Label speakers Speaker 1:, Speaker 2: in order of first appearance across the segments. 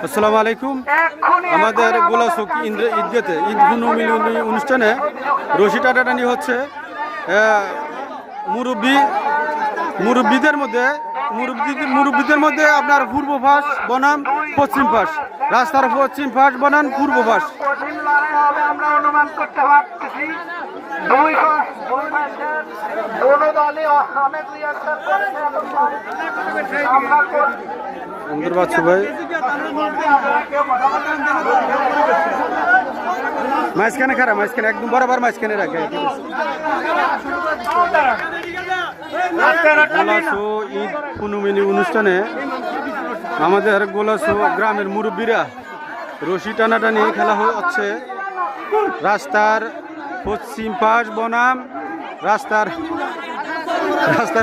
Speaker 1: আসসালামু আলাইকুম। আমাদের গোলাচক ঈদগাতে ঈদ মিলনী অনুষ্ঠানে রশি টানাটানি হচ্ছে। মুরব্বীদের মধ্যে আপনার পূর্ব পাশ বনাম পশ্চিম পাশ, রাস্তার পশ্চিম পাশ বনাম পূর্ব পাশ।
Speaker 2: আমরা অনুমান করতে পারতেছি
Speaker 1: সুন্দর বাচ্চু ভাই মাঝখানে খারাপ, মাঝখানে একদম বরাবর মাঝখানে রাখে। গোলাচো ঈদ পুনমিনি অনুষ্ঠানে আমাদের গোলাচো গ্রামের মুরব্বীরা রশি টানাটানি খেলা হচ্ছে। রাস্তার পশ্চিম পাশ বনাম রাস্তার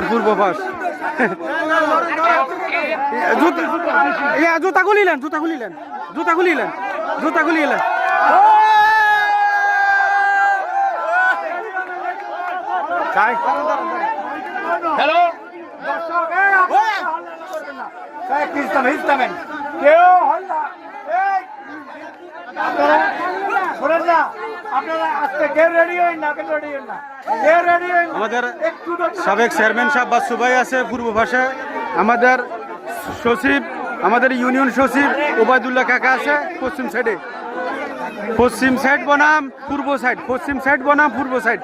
Speaker 1: পূর্ব পাশ। জুতা খুলিলেন
Speaker 2: হ্যালো কেউ হল না,
Speaker 1: আমাদের সাবেক চেয়ারম্যান সাহেব বাচ্চু ভাই আছে পূর্ব পাশে, আমাদের সচিব আমাদের ইউনিয়ন সচিব ওবায়দুল্লাহ কাকা আছে পশ্চিম সাইডে। পশ্চিম সাইড বনাম পূর্ব সাইড।